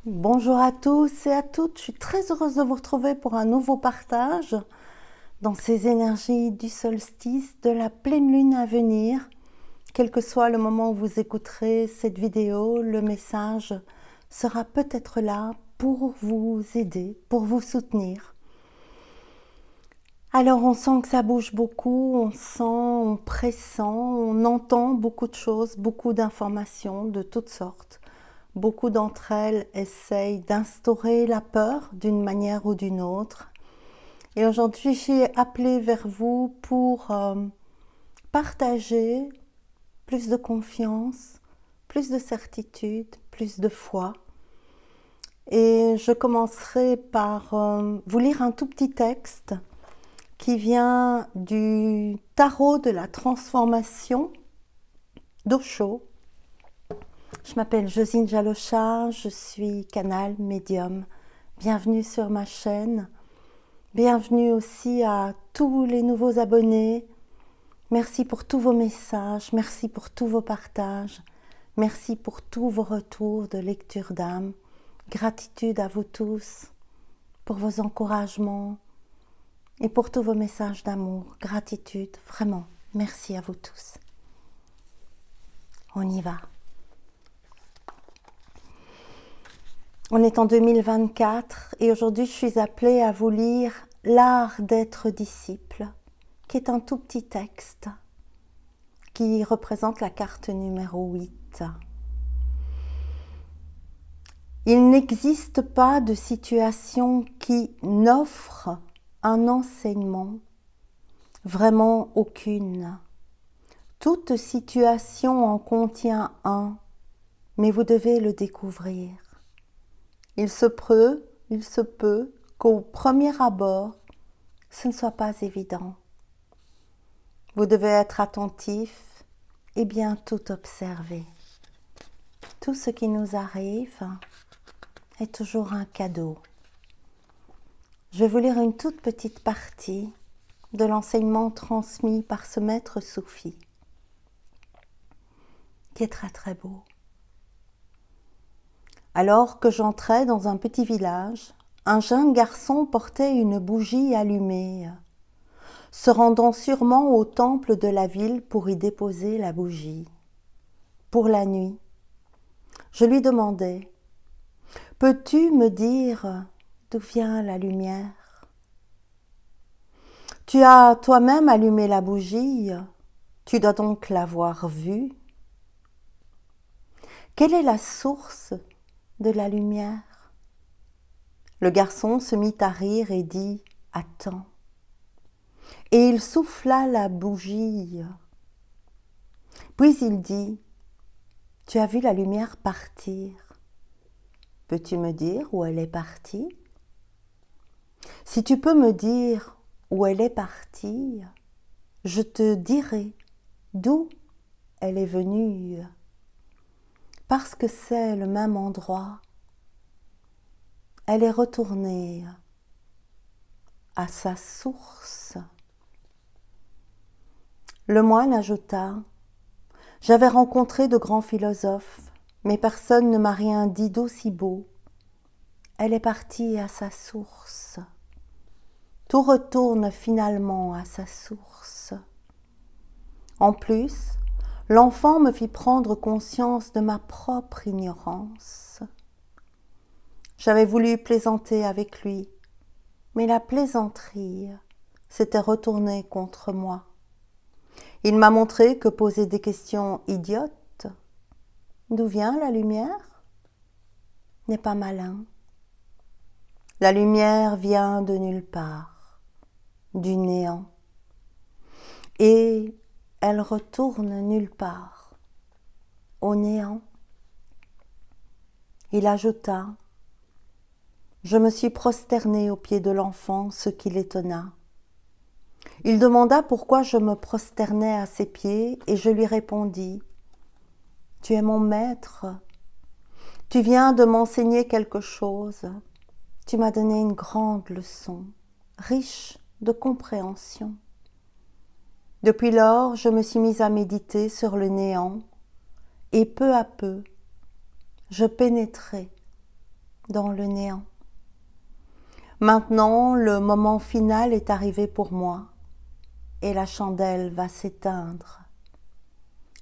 Bonjour à tous et à toutes, je suis très heureuse de vous retrouver pour un nouveau partage dans ces énergies du solstice, de la pleine lune à venir. Quel que soit le moment où vous écouterez cette vidéo, le message sera peut-être là pour vous aider, pour vous soutenir. Alors on sent que ça bouge beaucoup, on sent, on pressent, on entend beaucoup de choses, beaucoup d'informations de toutes sortes. Beaucoup d'entre elles essayent d'instaurer la peur d'une manière ou d'une autre. Et aujourd'hui, j'ai appelé vers vous pour partager plus de confiance, plus de certitude, plus de foi. Et je commencerai par vous lire un tout petit texte qui vient du tarot de la transformation d'Osho. Je m'appelle Josine Jalocha, je suis canal médium. Bienvenue sur ma chaîne. Bienvenue aussi à tous les nouveaux abonnés. Merci pour tous vos messages, merci pour tous vos partages, merci pour tous vos retours de lecture d'âme. Gratitude à vous tous pour vos encouragements et pour tous vos messages d'amour. Gratitude, vraiment, merci à vous tous. On y va. On est en 2024 et aujourd'hui je suis appelée à vous lire L'art d'être disciple, qui est un tout petit texte qui représente la carte numéro 8. Il n'existe pas de situation qui n'offre un enseignement, vraiment aucune. Toute situation en contient un, mais vous devez le découvrir. Il se peut qu'au premier abord, ce ne soit pas évident. Vous devez être attentif et bien tout observer. Tout ce qui nous arrive est toujours un cadeau. Je vais vous lire une toute petite partie de l'enseignement transmis par ce maître soufi, qui est très très beau. Alors que j'entrais dans un petit village, un jeune garçon portait une bougie allumée, se rendant sûrement au temple de la ville pour y déposer la bougie. Pour la nuit, je lui demandai : « Peux-tu me dire d'où vient la lumière ? Tu as toi-même allumé la bougie, tu dois donc l'avoir vue. Quelle est la source de la lumière ? » Le garçon se mit à rire et dit : « Attends. » Et il souffla la bougie. Puis il dit : « Tu as vu la lumière partir. Peux-tu me dire où elle est partie ? Si tu peux me dire où elle est partie, je te dirai d'où elle est venue. Parce que c'est le même endroit, elle est retournée à sa source. » Le moine ajouta : « J'avais rencontré de grands philosophes, mais personne ne m'a rien dit d'aussi beau. Elle est partie à sa source. Tout retourne finalement à sa source. En plus, l'enfant me fit prendre conscience de ma propre ignorance. J'avais voulu plaisanter avec lui, mais la plaisanterie s'était retournée contre moi. Il m'a montré que poser des questions idiotes, d'où vient la lumière, n'est pas malin. La lumière vient de nulle part, du néant, et elle retourne nulle part, au néant. » Il ajouta : « Je me suis prosternée aux pieds de l'enfant, ce qui l'étonna. Il demanda pourquoi je me prosternais à ses pieds, et je lui répondis : « Tu es mon maître, tu viens de m'enseigner quelque chose, tu m'as donné une grande leçon, riche de compréhension. » Depuis lors, je me suis mise à méditer sur le néant, et peu à peu, je pénétrais dans le néant. Maintenant, le moment final est arrivé pour moi et la chandelle va s'éteindre.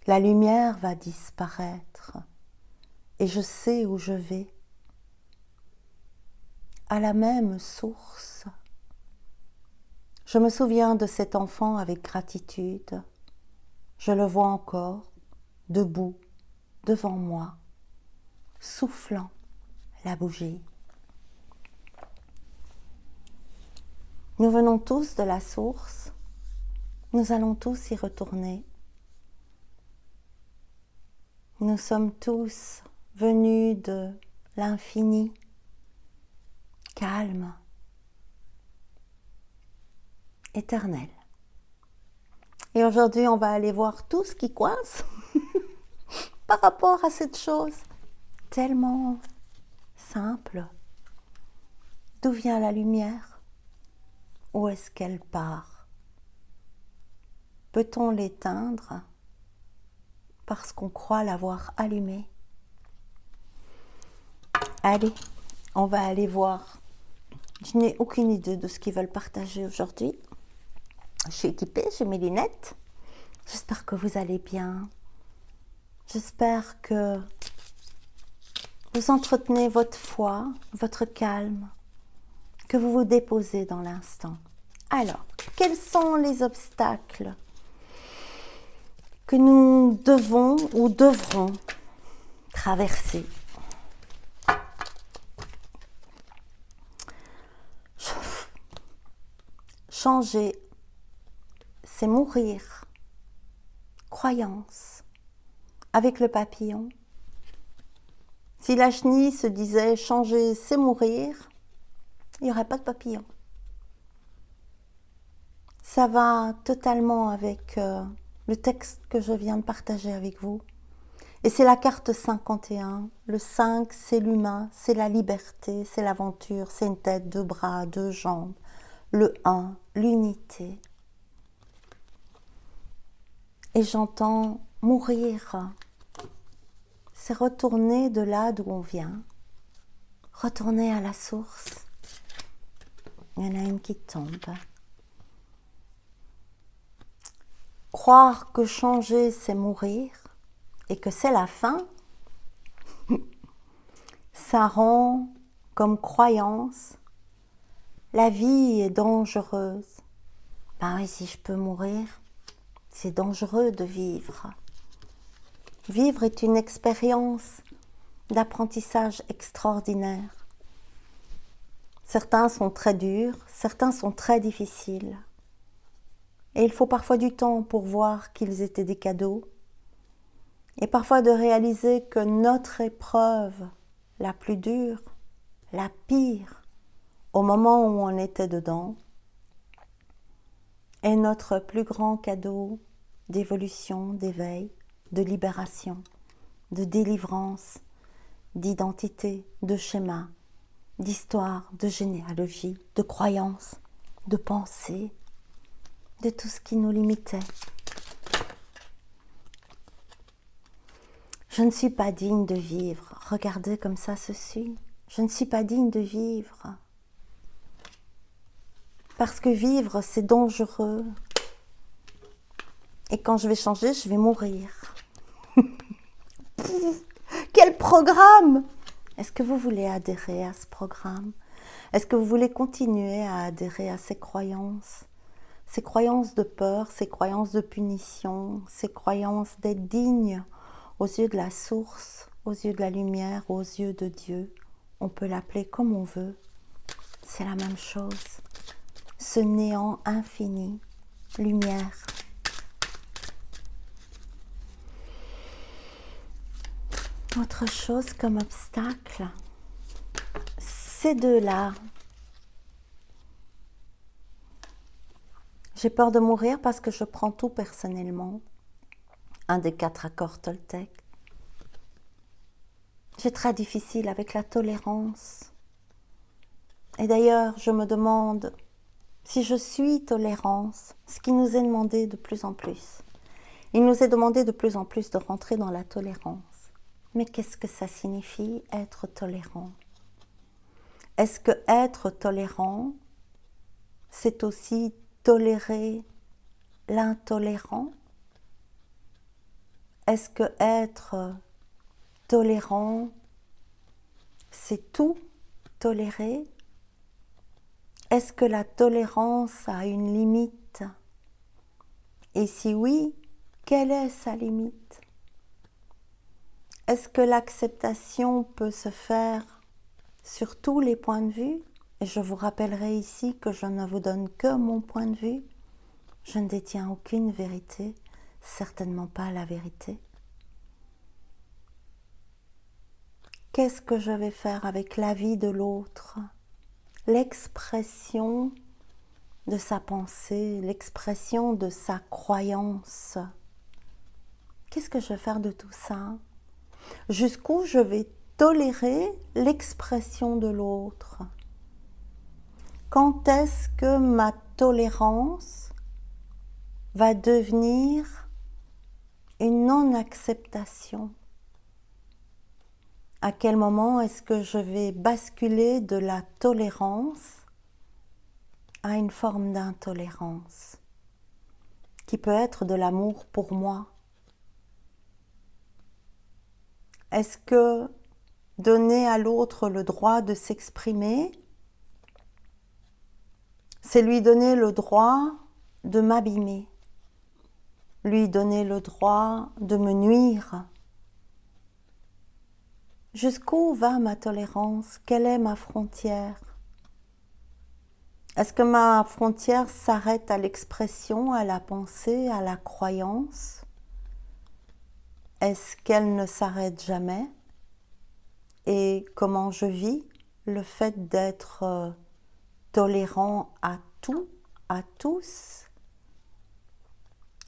La lumière va disparaître et je sais où je vais, à la même source. Je me souviens de cet enfant avec gratitude. Je le vois encore, debout, devant moi, soufflant la bougie. Nous venons tous de la source, nous allons tous y retourner. Nous sommes tous venus de l'infini, calme, éternel. Et aujourd'hui, on va aller voir tout ce qui coince par rapport à cette chose tellement simple. D'où vient la lumière? Où est-ce qu'elle part? Peut-on l'éteindre parce qu'on croit l'avoir allumée? Allez, on va aller voir. Je n'ai aucune idée de ce qu'ils veulent partager aujourd'hui. Je suis équipée, j'ai mes lunettes. J'espère que vous allez bien. J'espère que vous entretenez votre foi, votre calme, que vous vous déposez dans l'instant. Alors, quels sont les obstacles que nous devons ou devrons traverser? Changer, c'est mourir. Croyance. Avec le papillon. Si la chenille se disait changer, c'est mourir, il n'y aurait pas de papillon. Ça va totalement avec le texte que je viens de partager avec vous. Et c'est la carte 51. Le 5, c'est l'humain, c'est la liberté, c'est l'aventure, c'est une tête, deux bras, deux jambes. Le 1, l'unité. Et j'entends mourir. C'est retourner de là d'où on vient. Retourner à la source. Il y en a une qui tombe. Croire que changer, c'est mourir et que c'est la fin, ça rend comme croyance la vie est dangereuse. Ben oui, si je peux mourir, c'est dangereux de vivre. Vivre est une expérience d'apprentissage extraordinaire. Certains sont très durs, certains sont très difficiles. Et il faut parfois du temps pour voir qu'ils étaient des cadeaux. Et parfois de réaliser que notre épreuve la plus dure, la pire, au moment où on était dedans, est notre plus grand cadeau d'évolution, d'éveil, de libération, de délivrance, d'identité, de schéma, d'histoire, de généalogie, de croyance, de pensée, de tout ce qui nous limitait. Je ne suis pas digne de vivre. Regardez comme ça se suit. Je ne suis pas digne de vivre. Parce que vivre, c'est dangereux. Et quand je vais changer, je vais mourir. Quel programme! Est-ce que vous voulez adhérer à ce programme? Est-ce que vous voulez continuer à adhérer à ces croyances? Ces croyances de peur, ces croyances de punition, ces croyances d'être digne aux yeux de la source, aux yeux de la lumière, aux yeux de Dieu. On peut l'appeler comme on veut. C'est la même chose. Ce néant infini, lumière. Autre chose comme obstacle, ces deux-là. J'ai peur de mourir parce que je prends tout personnellement. Un des 4 accords Toltec. C'est très difficile avec la tolérance. Et d'ailleurs, je me demande si je suis tolérance, ce qui nous est demandé de plus en plus. Il nous est demandé de plus en plus de rentrer dans la tolérance. Mais qu'est-ce que ça signifie être tolérant? Est-ce que être tolérant, c'est aussi tolérer l'intolérant? Est-ce que être tolérant, c'est tout tolérer? Est-ce que la tolérance a une limite? Et si oui, quelle est sa limite? Est-ce que l'acceptation peut se faire sur tous les points de vue? Et je vous rappellerai ici que je ne vous donne que mon point de vue. Je ne détiens aucune vérité, certainement pas la vérité. Qu'est-ce que je vais faire avec la vie de l'autre? L'expression de sa pensée, l'expression de sa croyance. Qu'est-ce que je vais faire de tout ça? Jusqu'où je vais tolérer l'expression de l'autre? Quand est-ce que ma tolérance va devenir une non-acceptation? À quel moment est-ce que je vais basculer de la tolérance à une forme d'intolérance qui peut être de l'amour pour moi? Est-ce que donner à l'autre le droit de s'exprimer, c'est lui donner le droit de m'abîmer, lui donner le droit de me nuire? Jusqu'où va ma tolérance? Quelle est ma frontière? Est-ce que ma frontière s'arrête à l'expression, à la pensée, à la croyance? Est-ce qu'elle ne s'arrête jamais? Et comment je vis le fait d'être tolérant à tout, à tous?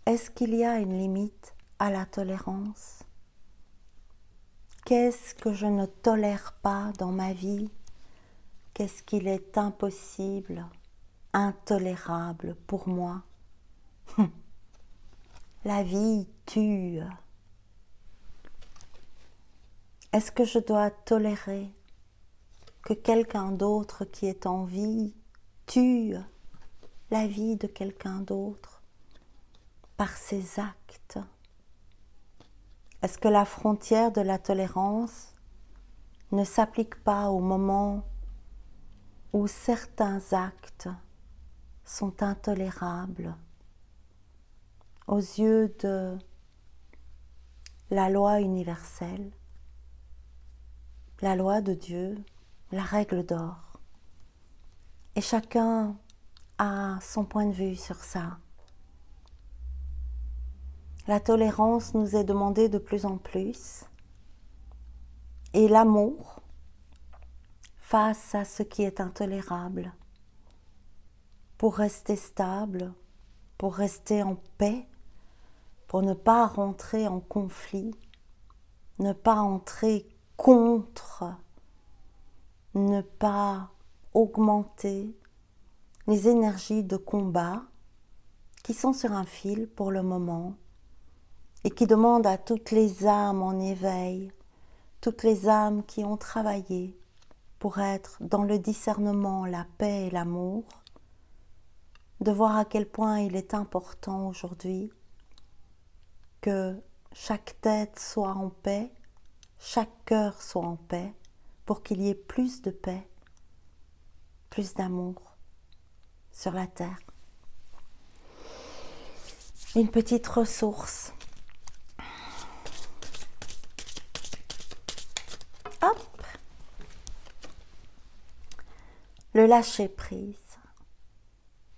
Est-ce qu'il y a une limite à la tolérance? Qu'est-ce que je ne tolère pas dans ma vie? Qu'est-ce qu'il est impossible, intolérable pour moi? La vie tue. Est-ce que je dois tolérer que quelqu'un d'autre qui est en vie tue la vie de quelqu'un d'autre par ses actes? Est-ce que la frontière de la tolérance ne s'applique pas au moment où certains actes sont intolérables aux yeux de la loi universelle, la loi de Dieu, la règle d'or? Et chacun a son point de vue sur ça. La tolérance nous est demandée de plus en plus, et l'amour face à ce qui est intolérable, pour rester stable, pour rester en paix, pour ne pas rentrer en conflit, ne pas entrer contre, ne pas augmenter les énergies de combat qui sont sur un fil pour le moment et qui demandent à toutes les âmes en éveil, toutes les âmes qui ont travaillé pour être dans le discernement, la paix et l'amour, de voir à quel point il est important aujourd'hui que chaque tête soit en paix, chaque cœur soit en paix, pour qu'il y ait plus de paix, plus d'amour sur la terre. Une petite ressource. Hop! Le lâcher-prise.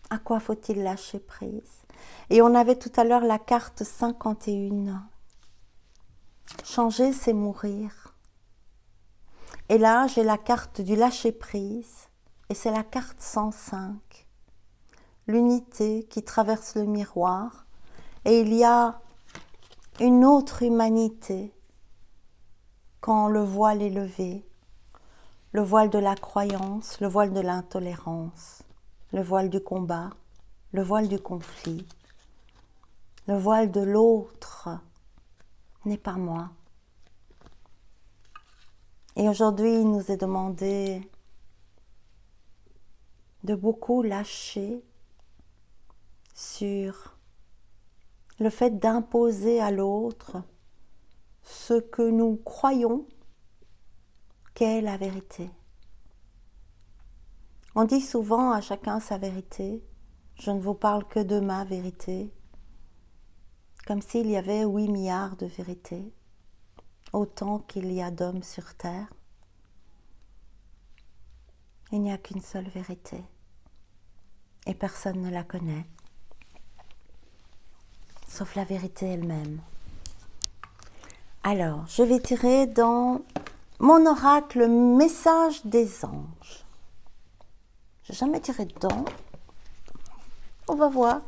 À quoi faut-il lâcher prise? Et on avait tout à l'heure la carte 51. Changer, c'est mourir. Et là, j'ai la carte du lâcher-prise, et c'est la carte 105. L'unité qui traverse le miroir, et il y a une autre humanité quand le voile est levé. Le voile de la croyance, le voile de l'intolérance, le voile du combat, le voile du conflit, le voile de l'autre n'est pas moi. Et aujourd'hui, il nous est demandé de beaucoup lâcher sur le fait d'imposer à l'autre ce que nous croyons qu'est la vérité. On dit souvent à chacun sa vérité, je ne vous parle que de ma vérité, comme s'il y avait 8 milliards de vérités, autant qu'il y a d'hommes sur terre. Il n'y a qu'une seule vérité, et personne ne la connaît, sauf la vérité elle-même. Alors, je vais tirer dans mon oracle message des anges. Je n'ai jamais tiré dedans. On va voir.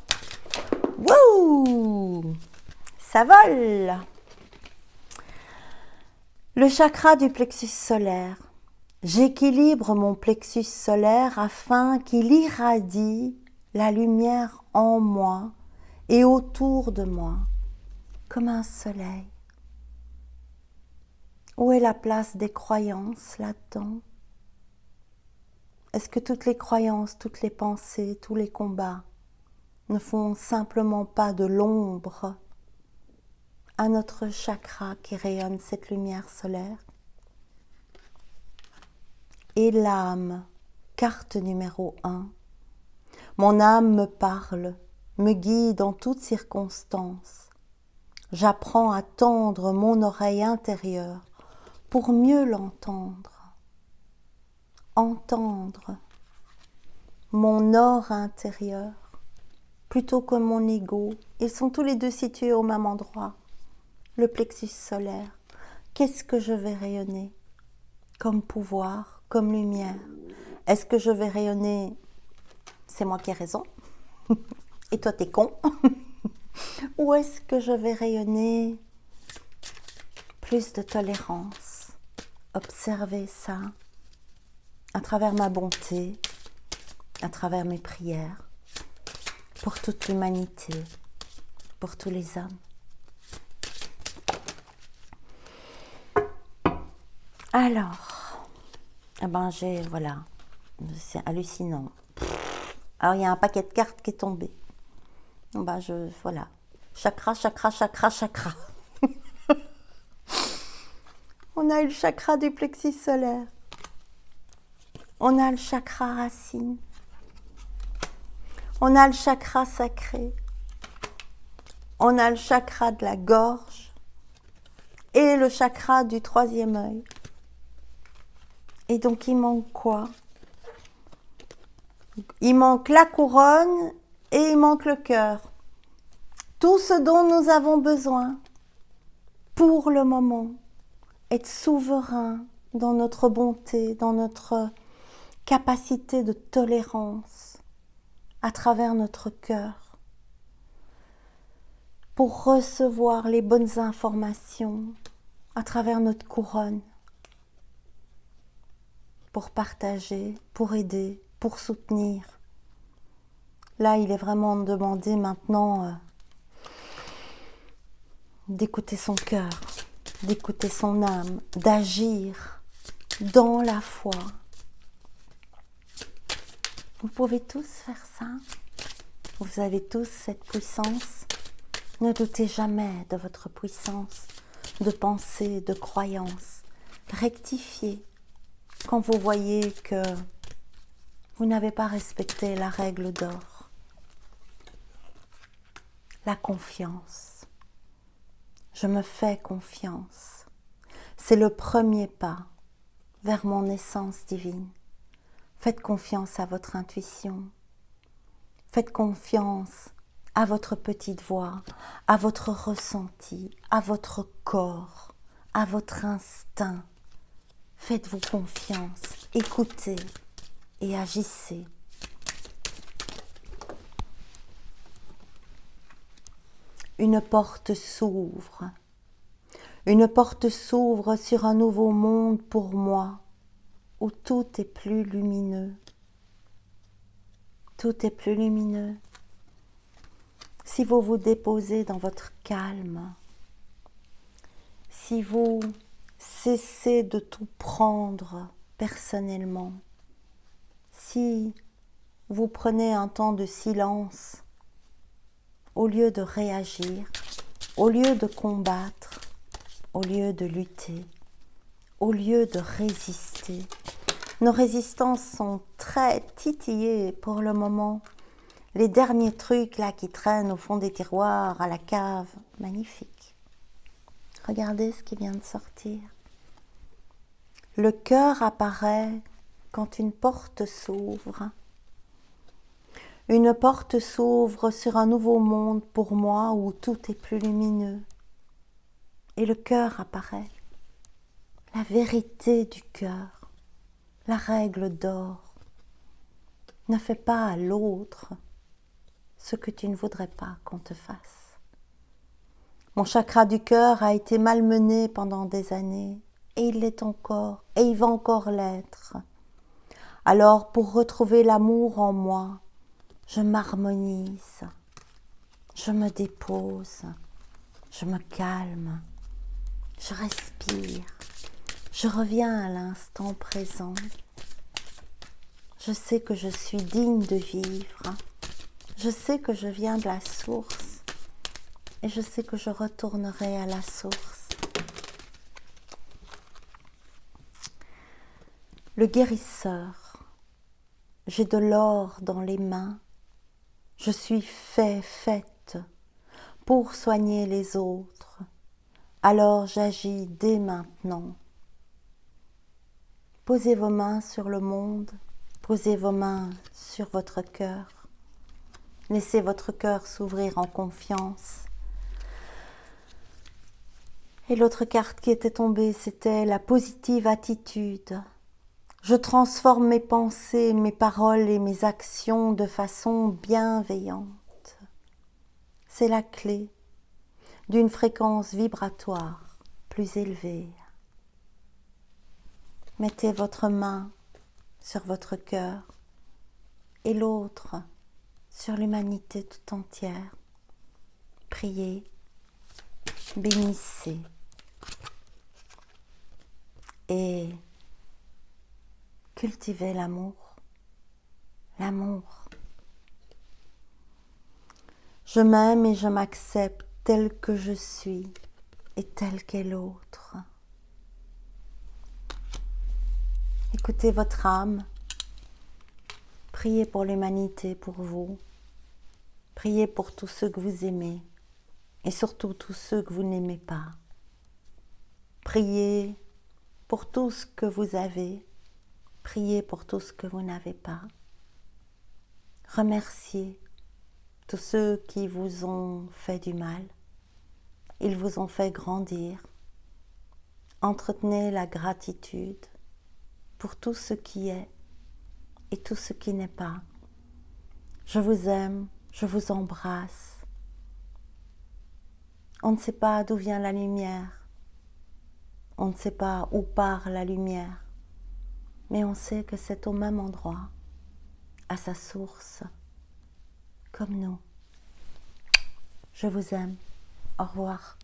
Wouh! Ça vole! Le chakra du plexus solaire. J'équilibre mon plexus solaire afin qu'il irradie la lumière en moi et autour de moi, comme un soleil. Où est la place des croyances là-dedans? Est-ce que toutes les croyances, toutes les pensées, tous les combats ne font simplement pas de l'ombre à notre chakra qui rayonne cette lumière solaire? Et l'âme, carte numéro 1. Mon âme me parle, me guide en toutes circonstances. J'apprends à tendre mon oreille intérieure pour mieux l'entendre. Entendre mon or intérieur plutôt que mon ego. Ils sont tous les deux situés au même endroit. Le plexus solaire. Qu'est-ce que je vais rayonner comme pouvoir, comme lumière? Est-ce que je vais rayonner c'est moi qui ai raison et toi t'es con? Ou est-ce que je vais rayonner plus de tolérance? Observez ça à travers ma bonté, à travers mes prières, pour toute l'humanité, pour tous les hommes. Alors, voilà, c'est hallucinant. Alors, il y a un paquet de cartes qui est tombé. Voilà. Chakra, chakra, chakra, chakra. On a eu le chakra du plexus solaire. On a le chakra racine. On a le chakra sacré. On a le chakra de la gorge. Et le chakra du 3e œil. Et donc, il manque quoi? Il manque la couronne et il manque le cœur. Tout ce dont nous avons besoin pour le moment, être souverain dans notre bonté, dans notre capacité de tolérance à travers notre cœur, pour recevoir les bonnes informations à travers notre couronne, pour partager, pour aider, pour soutenir. Là, il est vraiment demandé maintenant d'écouter son cœur, d'écouter son âme, d'agir dans la foi. Vous pouvez tous faire ça. Vous avez tous cette puissance. Ne doutez jamais de votre puissance de pensée, de croyance. Rectifiez quand vous voyez que vous n'avez pas respecté la règle d'or. La confiance. Je me fais confiance. C'est le premier pas vers mon essence divine. Faites confiance à votre intuition. Faites confiance à votre petite voix, à votre ressenti, à votre corps, à votre instinct. Faites-vous confiance, écoutez et agissez. Une porte s'ouvre. Une porte s'ouvre sur un nouveau monde pour moi, où tout est plus lumineux. Tout est plus lumineux. Si vous vous déposez dans votre calme, si vous cessez de tout prendre personnellement, si vous prenez un temps de silence au lieu de réagir, au lieu de combattre, au lieu de lutter, au lieu de résister. Nos résistances sont très titillées pour le moment. Les derniers trucs là qui traînent au fond des tiroirs, à la cave, magnifique. Regardez ce qui vient de sortir. Le cœur apparaît quand une porte s'ouvre. Une porte s'ouvre sur un nouveau monde pour moi où tout est plus lumineux. Et le cœur apparaît. La vérité du cœur, la règle d'or. Ne fais pas à l'autre ce que tu ne voudrais pas qu'on te fasse. Mon chakra du cœur a été malmené pendant des années, et il l'est encore, et il va encore l'être. Alors, pour retrouver l'amour en moi, je m'harmonise, je me dépose, je me calme, je respire, je reviens à l'instant présent. Je sais que je suis digne de vivre, je sais que je viens de la source et je sais que je retournerai à la source. Le guérisseur, j'ai de l'or dans les mains, je suis faite pour soigner les autres, alors j'agis dès maintenant. Posez vos mains sur le monde, posez vos mains sur votre cœur, laissez votre cœur s'ouvrir en confiance. Et l'autre carte qui était tombée, c'était la positive attitude. Je transforme mes pensées, mes paroles et mes actions de façon bienveillante. C'est la clé d'une fréquence vibratoire plus élevée. Mettez votre main sur votre cœur et l'autre sur l'humanité tout entière. Priez, bénissez et cultivez l'amour. L'amour. Je m'aime et je m'accepte tel que je suis et tel qu'est l'autre. Écoutez votre âme. Priez pour l'humanité, pour vous. Priez pour tous ceux que vous aimez et surtout tous ceux que vous n'aimez pas. Priez pour tout ce que vous avez. Priez pour tout ce que vous n'avez pas. Remerciez tous ceux qui vous ont fait du mal. Ils vous ont fait grandir. Entretenez la gratitude pour tout ce qui est et tout ce qui n'est pas. Je vous aime, je vous embrasse. On ne sait pas d'où vient la lumière. On ne sait pas où part la lumière. Mais on sait que c'est au même endroit, à sa source, comme nous. Je vous aime. Au revoir.